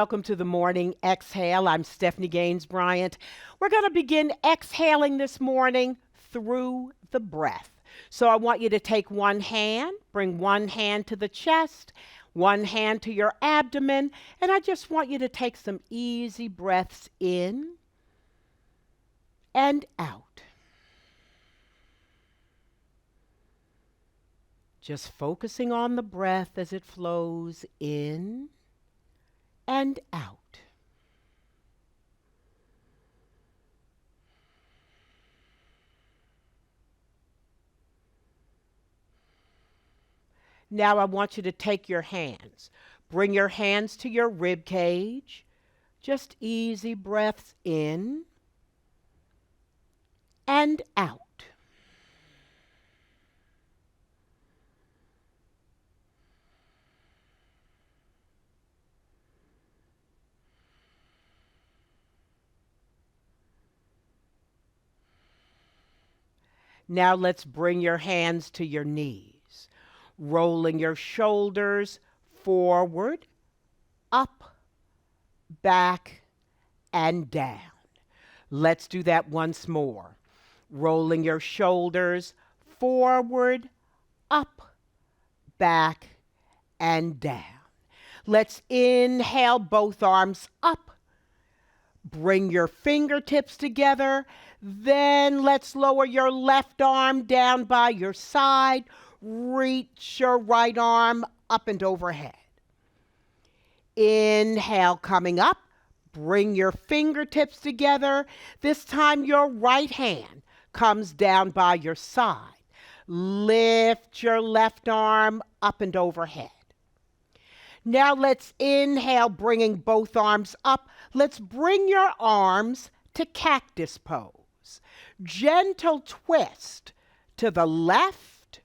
welcome to the morning exhale. I'm Stephanie Gaines-Bryant. We're going to begin exhaling this morning through the breath. So I want you to take one hand, bring one hand to the chest, one hand to your abdomen, and I just want you to take some easy breaths in and out. Just focusing on the breath as it flows in and out. Now I want you to take your hands. Bring your hands to your rib cage. Just easy breaths in and out. Now let's bring your hands to your knees, rolling your shoulders forward, up, back, and down. Let's do that once more. Rolling your shoulders forward, up, back, and down. Let's inhale both arms up. Bring your fingertips together. Then let's lower your left arm down by your side. Reach your right arm up and overhead. Inhale, coming up. Bring your fingertips together. This time your right hand comes down by your side. Lift your left arm up and overhead. Now let's inhale, bringing both arms up. Let's bring your arms to cactus pose. Gentle twist to the left.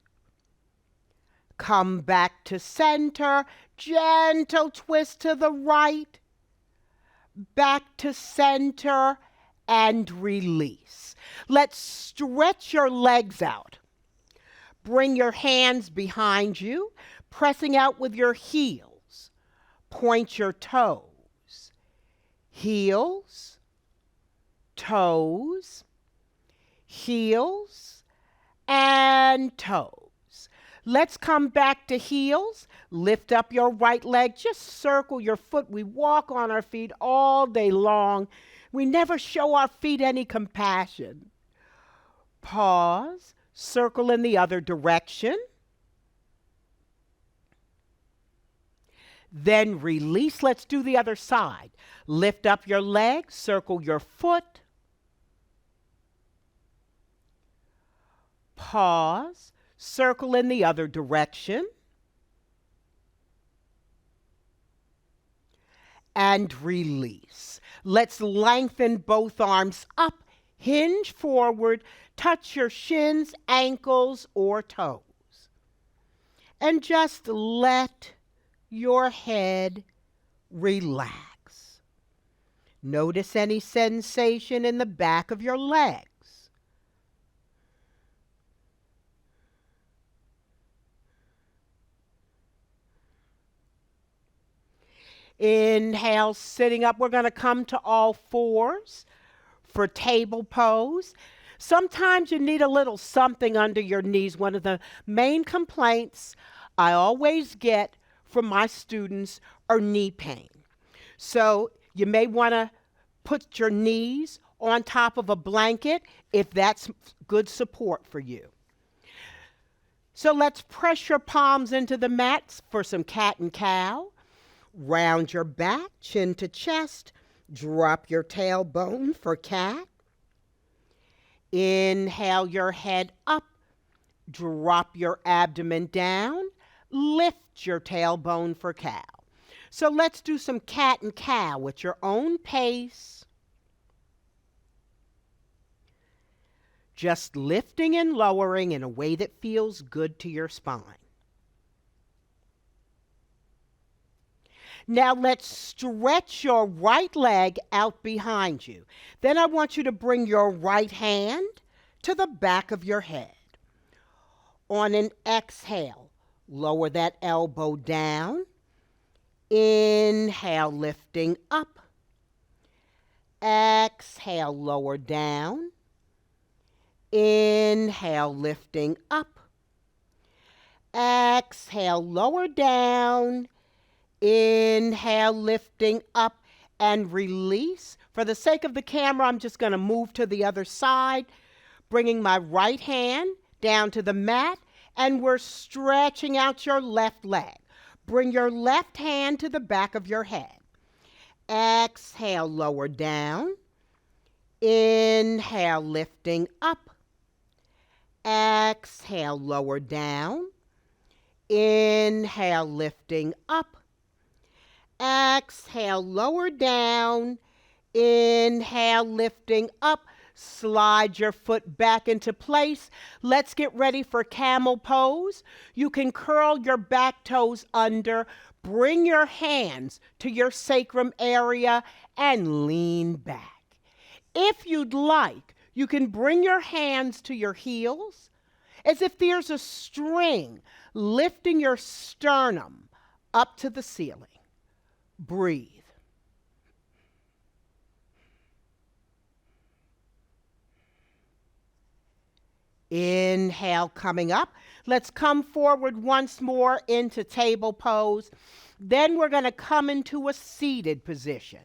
Come back to center. Gentle twist to the right. Back to center and release. Let's stretch your legs out. Bring your hands behind you, pressing out with your heels. Point your toes. Heels, toes, heels, and toes. Let's come back to heels. Lift up your right leg. Just circle your foot. We walk on our feet all day long. We never show our feet any compassion. Pause. Circle in the other direction. Then release. Let's do the other side. Lift up your leg. Circle your foot. Pause. Circle in the other direction. And release. Let's lengthen both arms up. Hinge forward. Touch your shins, ankles, or toes. And just let your head relax. Notice any sensation in the back of your legs. Inhale, sitting up. We're going to come to all fours for table pose. Sometimes you need a little something under your knees. One of the main complaints I always get from my students are knee pain. So you may want to put your knees on top of a blanket if that's good support for you. So let's press your palms into the mats for some cat and cow. Round your back, chin to chest. Drop your tailbone for cat. Inhale your head up. Drop your abdomen down. Lift your tailbone for cow. So let's do some cat and cow at your own pace. Just lifting and lowering in a way that feels good to your spine. Now let's stretch your right leg out behind you. Then I want you to bring your right hand to the back of your head. On an exhale, lower that elbow down. Inhale, lifting up. Exhale, lower down. Inhale, lifting up. Exhale, lower down. Inhale, lifting up, and release. For the sake of the camera, I'm just going to move to the other side, bringing my right hand down to the mat, and we're stretching out your left leg. Bring your left hand to the back of your head. Exhale, lower down. Inhale, lifting up. Exhale, lower down. Inhale, lifting up. Exhale, lower down. Inhale, lifting up. Slide your foot back into place. Let's get ready for camel pose. You can curl your back toes under. Bring your hands to your sacrum area and lean back. If you'd like, you can bring your hands to your heels as if there's a string lifting your sternum up to the ceiling. Breathe. Inhale, coming up. Let's come forward once more into table pose. Then we're going to come into a seated position.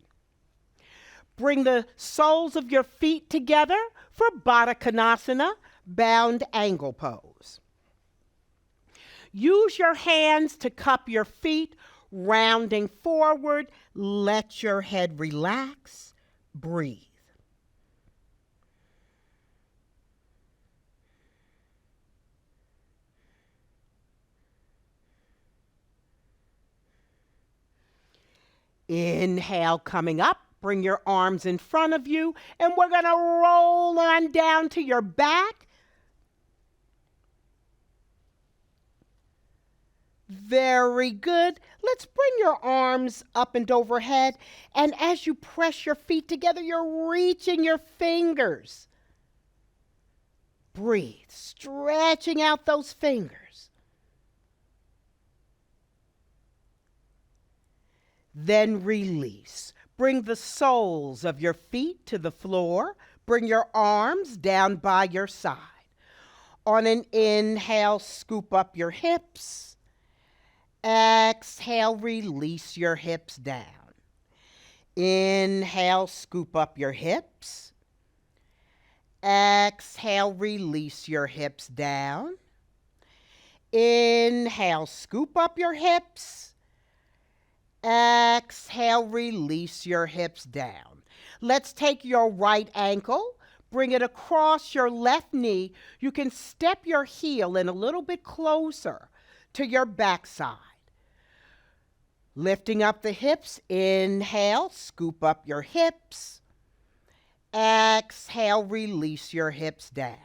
Bring the soles of your feet together for Baddha Konasana, bound angle pose. Use your hands to cup your feet, rounding forward. Let your head relax. Breathe. Inhale, coming up. Bring your arms in front of you, and we're going to roll on down to your back. Very good. Let's bring your arms up and overhead, and as you press your feet together, you're reaching your fingers. Breathe, stretching out those fingers. Then release. Bring the soles of your feet to the floor. Bring your arms down by your side. On an inhale, scoop up your hips. Exhale, release your hips down. Inhale, scoop up your hips. Exhale, release your hips down. Inhale, scoop up your hips. Exhale, release your hips down. Let's take your right ankle, bring it across your left knee. You can step your heel in a little bit closer to your backside. Lifting up the hips, inhale, scoop up your hips. Exhale, release your hips down.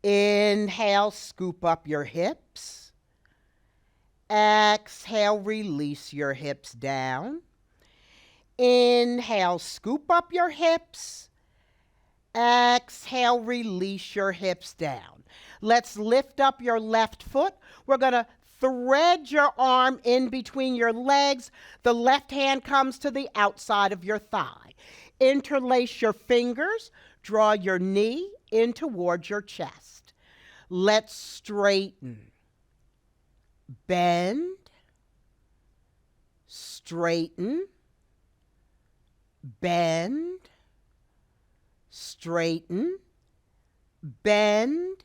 Inhale, scoop up your hips. Exhale, release your hips down. Inhale, scoop up your hips. Exhale, release your hips down. Let's lift up your left foot. We're going to thread your arm in between your legs. The left hand comes to the outside of your thigh. Interlace your fingers. Draw your knee in towards your chest. Let's straighten. Bend, straighten, bend, straighten, bend,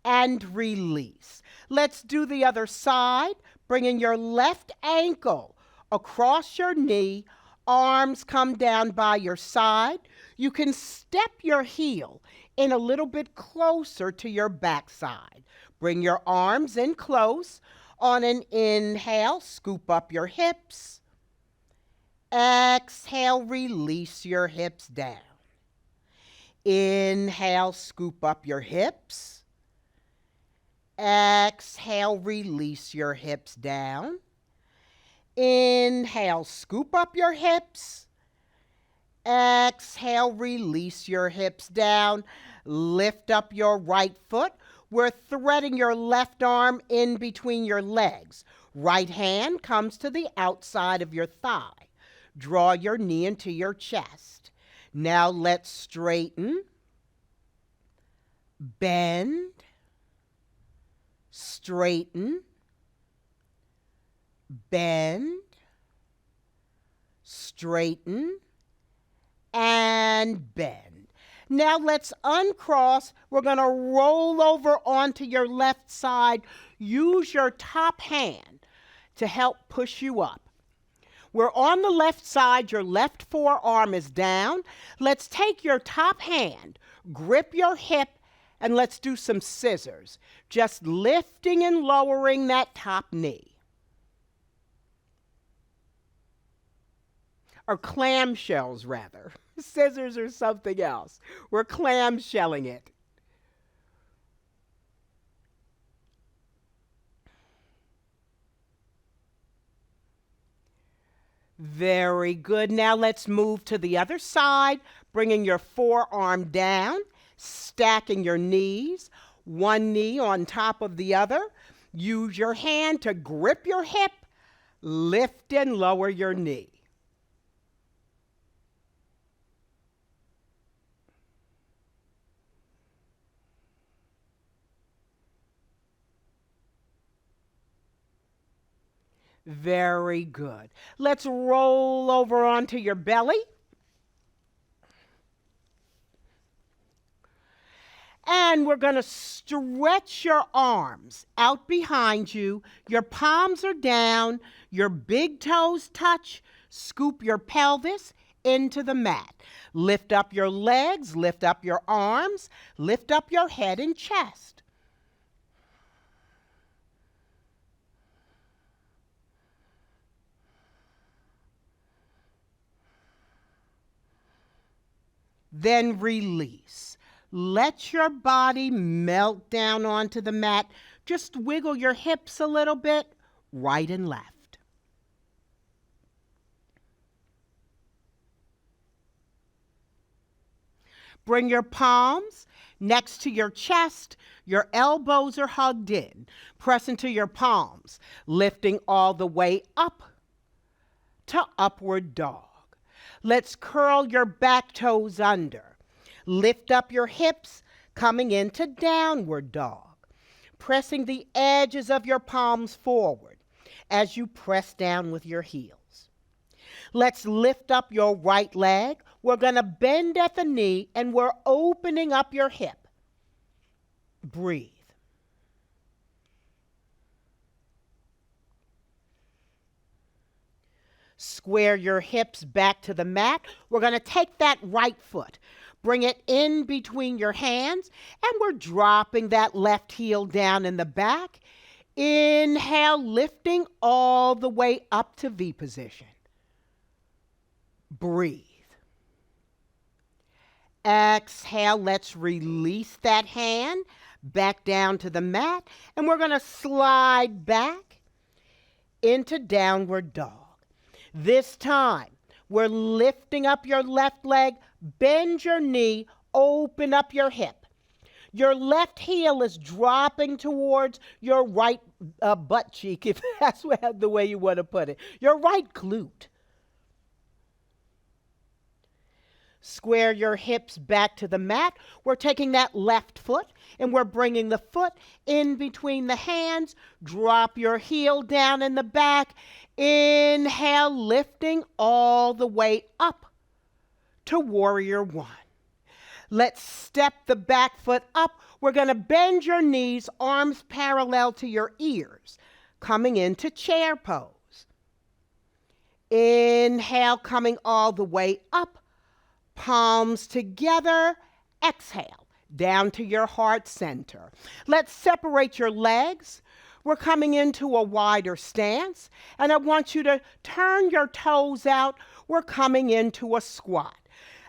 and release. Let's do the other side. Bringing your left ankle across your knee, arms come down by your side. You can step your heel in a little bit closer to your backside. Bring your arms in close. On an inhale, scoop up your hips. Exhale, release your hips down. Inhale, scoop up your hips. Exhale, release your hips down. Inhale, scoop up your hips. Exhale, release your hips down. Lift up your right foot. We're threading your left arm in between your legs. Right hand comes to the outside of your thigh. Draw your knee into your chest. Now let's straighten, bend, straighten, bend, straighten, and bend. Now let's uncross. We're going to roll over onto your left side. Use your top hand to help push you up. We're on the left side. Your left forearm is down. Let's take your top hand, grip your hip, and let's do some scissors. Just lifting and lowering that top knee. Or clamshells, rather. Scissors or something else. We're clamshelling it. Very good. Now let's move to the other side, bringing your forearm down, stacking your knees, one knee on top of the other. Use your hand to grip your hip, lift and lower your knee. Very good. Let's roll over onto your belly. And we're going to stretch your arms out behind you. Your palms are down. Your big toes touch. Scoop your pelvis into the mat. Lift up your legs. Lift up your arms. Lift up your head and chest. Then release. Let your body melt down onto the mat. Just wiggle your hips a little bit, right and left. Bring your palms next to your chest. Your elbows are hugged in. Press into your palms, lifting all the way up to upward dog. Let's curl your back toes under. Lift up your hips, coming into downward dog. Pressing the edges of your palms forward as you press down with your heels. Let's lift up your right leg. We're going to bend at the knee and we're opening up your hip. Breathe. Square your hips back to the mat. We're going to take that right foot, bring it in between your hands, and we're dropping that left heel down in the back. Inhale, lifting all the way up to V position. Breathe. Exhale, let's release that hand back down to the mat, and we're going to slide back into downward dog. This time, we're lifting up your left leg, bend your knee, open up your hip. Your left heel is dropping towards your right butt cheek, if that's the way you want to put it. Your right glute. Square your hips back to the mat. We're taking that left foot and we're bringing the foot in between the hands. Drop your heel down in the back. Inhale, lifting all the way up to warrior one. Let's step the back foot up. We're going to bend your knees, arms parallel to your ears, coming into chair pose. Inhale, coming all the way up. Palms together, exhale, down to your heart center. Let's separate your legs. We're coming into a wider stance, and I want you to turn your toes out. We're coming into a squat.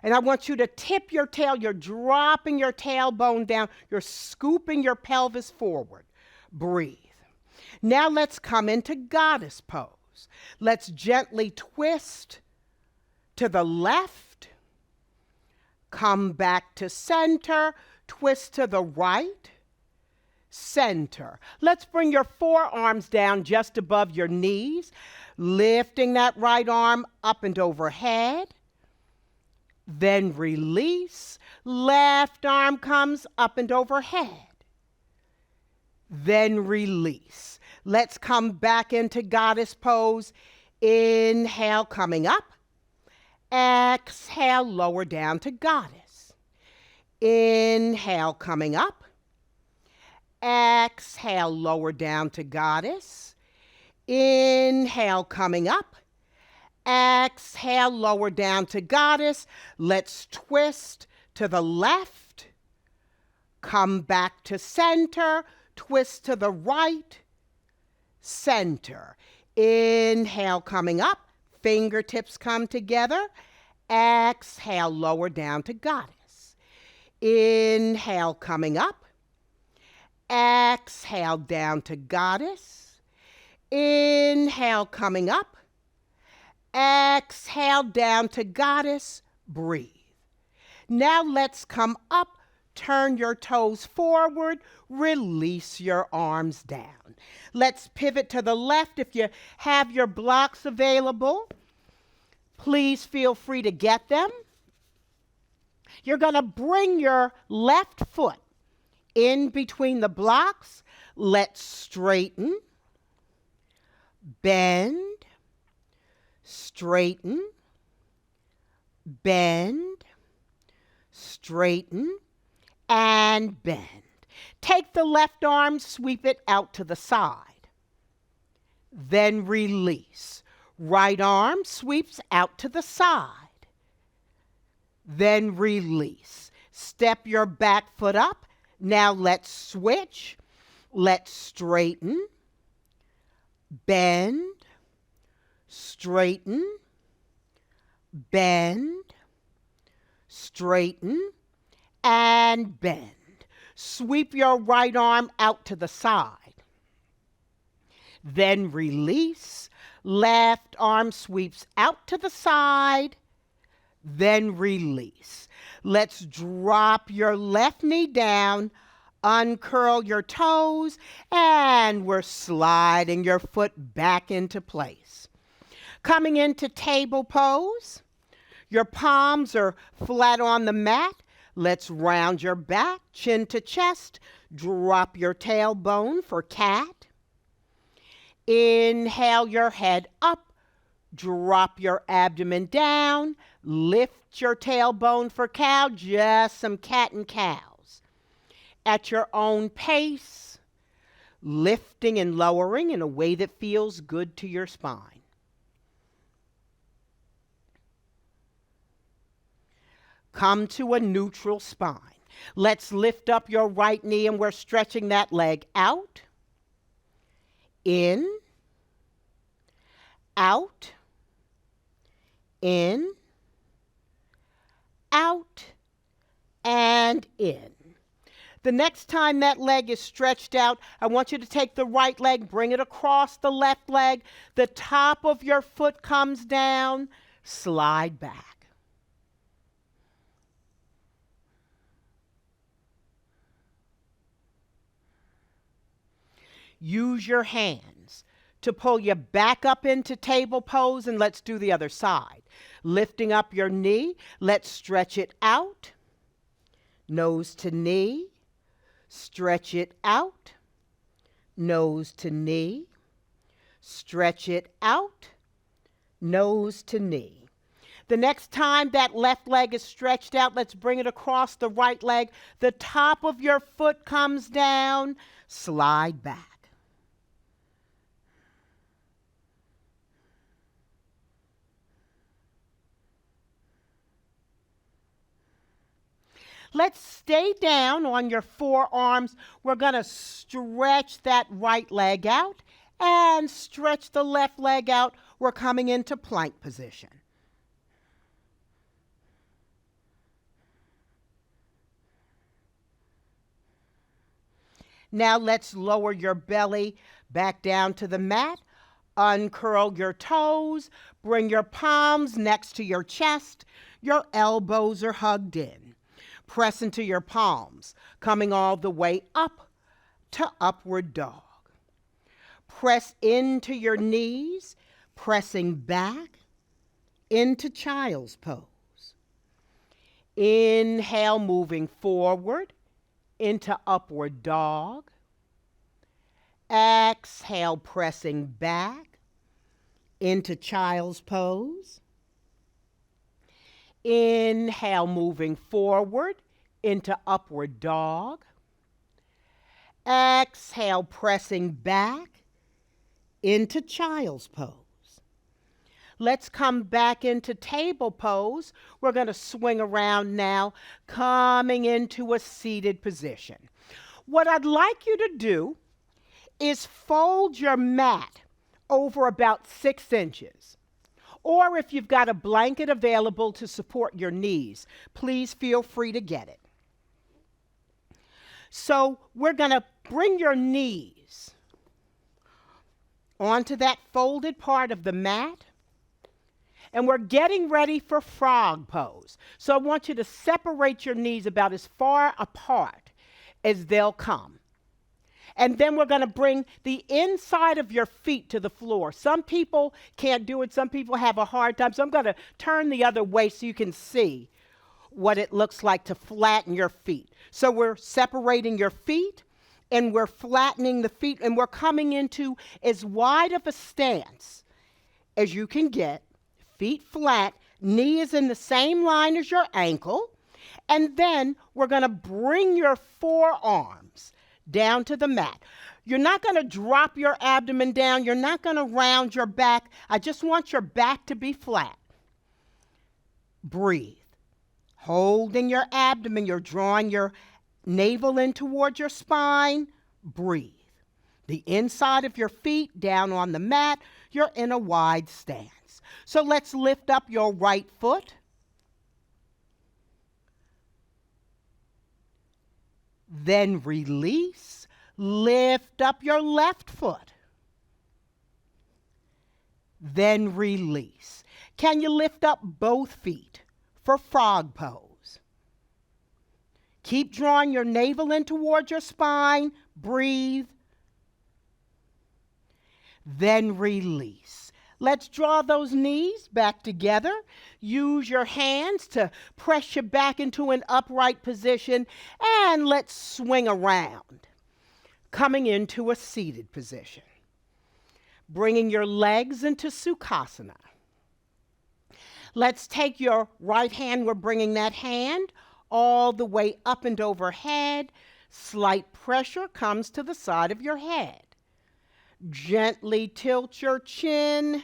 And I want you to tip your tail. You're dropping your tailbone down. You're scooping your pelvis forward. Breathe. Now let's come into goddess pose. Let's gently twist to the left. Come back to center, twist to the right, center. Let's bring your forearms down just above your knees, lifting that right arm up and overhead. Then release. Left arm comes up and overhead. Then release. Let's come back into goddess pose. Inhale, coming up. Exhale, lower down to goddess. Inhale, coming up. Exhale, lower down to goddess. Inhale, coming up. Exhale, lower down to goddess. Let's twist to the left. Come back to center. Twist to the right. Center. Inhale, coming up. Fingertips come together. Exhale, lower down to goddess. Inhale, coming up. Exhale, down to goddess. Inhale, coming up. Exhale, down to goddess. Breathe. Now let's come up. Turn your toes forward. Release your arms down. Let's pivot to the left. If you have your blocks available, please feel free to get them. You're going to bring your left foot in between the blocks. Let's straighten, bend, straighten, bend, straighten, and bend. Take the left arm, sweep it out to the side. Then release. Right arm sweeps out to the side. Then release. Step your back foot up. Now let's switch. Let's straighten, bend, straighten, bend, straighten, and bend. Sweep your right arm out to the side. Then release. Left arm sweeps out to the side. Then release. Let's drop your left knee down, uncurl your toes, and we're sliding your foot back into place. Coming into table pose. Your palms are flat on the mat. Let's round your back, chin to chest. Drop your tailbone for cat. Inhale your head up. Drop your abdomen down. Lift your tailbone for cow. Just some cat and cows. At your own pace, lifting and lowering in a way that feels good to your spine. Come to a neutral spine. Let's lift up your right knee and we're stretching that leg out, in, out, in, out, and in. The next time that leg is stretched out, I want you to take the right leg, bring it across the left leg. The top of your foot comes down, slide back. Use your hands to pull you back up into table pose, and let's do the other side. Lifting up your knee, let's stretch it out. Nose to knee, stretch it out. Nose to knee, stretch it out. Nose to knee. The next time that left leg is stretched out, let's bring it across the right leg. The top of your foot comes down, slide back. Let's stay down on your forearms. We're going to stretch that right leg out and stretch the left leg out. We're coming into plank position. Now let's lower your belly back down to the mat. Uncurl your toes. Bring your palms next to your chest. Your elbows are hugged in. Press into your palms, coming all the way up, to upward dog. Press into your knees, pressing back into child's pose. Inhale, moving forward into upward dog. Exhale, pressing back into child's pose. Inhale, moving forward into upward dog. Exhale, pressing back into child's pose. Let's come back into table pose. We're going to swing around now, coming into a seated position. What I'd like you to do is fold your mat over about 6 inches. Or if you've got a blanket available to support your knees, please feel free to get it. So we're going to bring your knees onto that folded part of the mat, and we're getting ready for frog pose. So I want you to separate your knees about as far apart as they'll come. And then we're going to bring the inside of your feet to the floor. Some people can't do it. Some people have a hard time. So I'm going to turn the other way so you can see what it looks like to flatten your feet. So we're separating your feet and we're flattening the feet, and we're coming into as wide of a stance as you can get. Feet flat, knee is in the same line as your ankle. And then we're going to bring your forearms down to the mat. You're not going to drop your abdomen down. You're not going to round your back. I just want your back to be flat. Breathe. Holding your abdomen, you're drawing your navel in towards your spine. Breathe. The inside of your feet down on the mat, you're in a wide stance. So let's lift up your right foot. Then release. Lift up your left foot. Then release. Can you lift up both feet for frog pose? Keep drawing your navel in towards your spine. Breathe. Then release. Let's draw those knees back together. Use your hands to press you back into an upright position, and let's swing around, coming into a seated position. Bringing your legs into Sukhasana. Let's take your right hand. We're bringing that hand all the way up and overhead. Slight pressure comes to the side of your head. Gently tilt your chin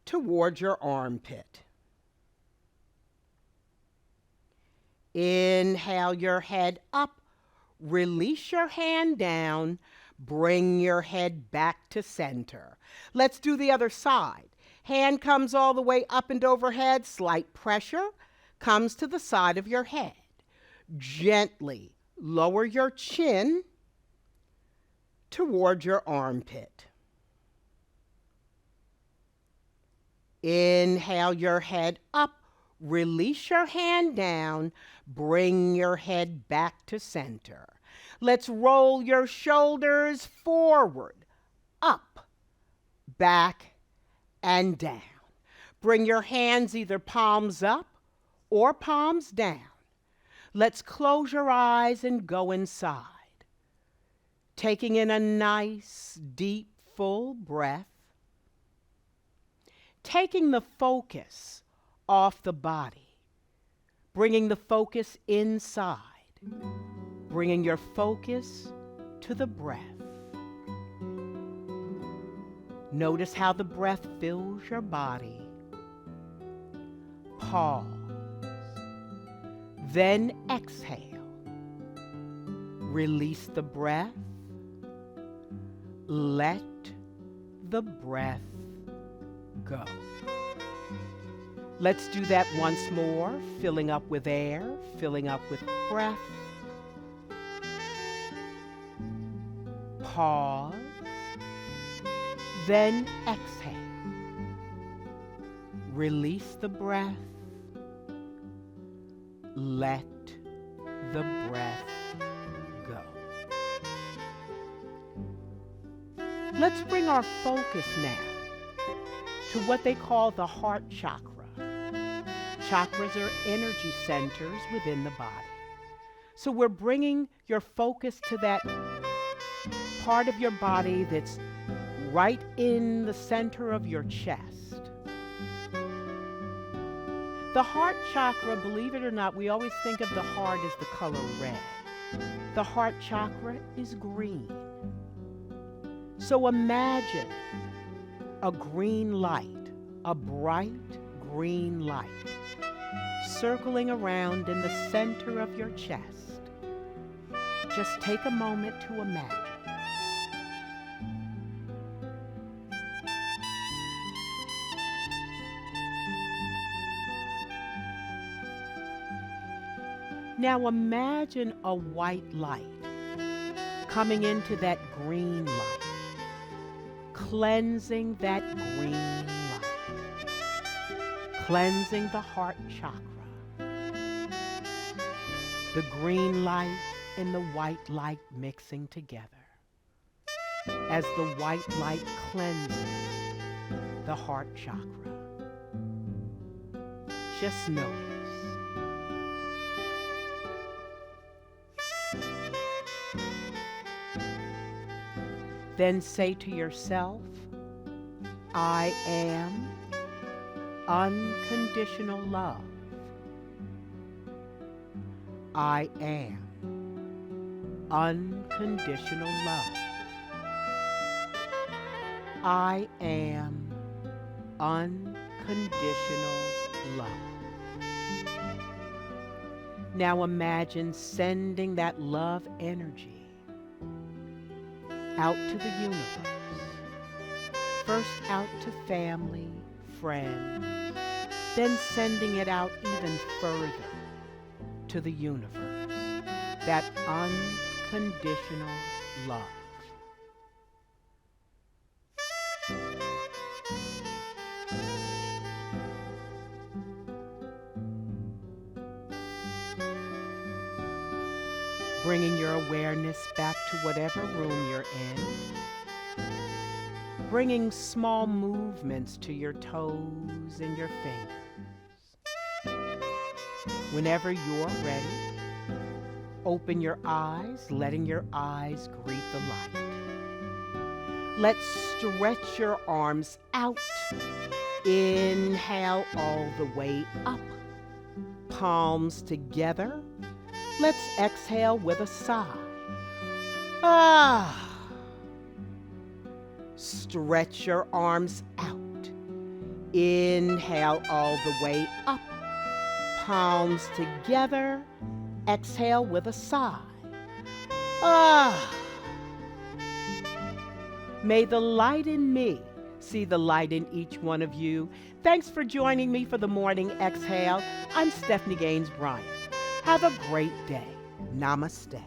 towards your armpit. Inhale your head up. Release your hand down. Bring your head back to center. Let's do the other side. Hand comes all the way up and overhead. Slight pressure comes to the side of your head. Gently lower your chin toward your armpit. Inhale your head up, release your hand down, bring your head back to center. Let's roll your shoulders forward, up, back, and down. Bring your hands either palms up or palms down. Let's close your eyes and go inside. Taking in a nice, deep, full breath. Taking the focus off the body. Bringing the focus inside. Bringing your focus to the breath. Notice how the breath fills your body. Pause. Then exhale. Release the breath. Let the breath go. Let's do that once more, filling up with air, filling up with breath. Pause. Then exhale. Release the breath. Let the breath go. Let's bring our focus now to what they call the heart chakra. Chakras are energy centers within the body. So we're bringing your focus to that part of your body that's right in the center of your chest. The heart chakra, believe it or not, we always think of the heart as the color red. The heart chakra is green. So imagine a green light, a bright green light, circling around in the center of your chest. Just take a moment to imagine. Now imagine a white light coming into that green light, cleansing that green light, cleansing the heart chakra. The green light and the white light mixing together. As the white light cleanses the heart chakra, just notice. Then say to yourself, I am unconditional love. I am unconditional love. I am unconditional love. Now imagine sending that love energy out to the universe. First out to family, friends, then sending it out even further to the universe. That unconditional love. Bringing your awareness back to whatever room you're in. Bringing small movements to your toes and your fingers. Whenever you're ready, open your eyes, letting your eyes greet the light. Let's stretch your arms out. Inhale all the way up. Palms together. Let's exhale with a sigh. Stretch your arms out. Inhale all the way up. Palms together. Exhale with a sigh. May the light in me see the light in each one of you. Thanks for joining me for the morning exhale. I'm Stephanie Gaines-Bryant. Have a great day. Namaste.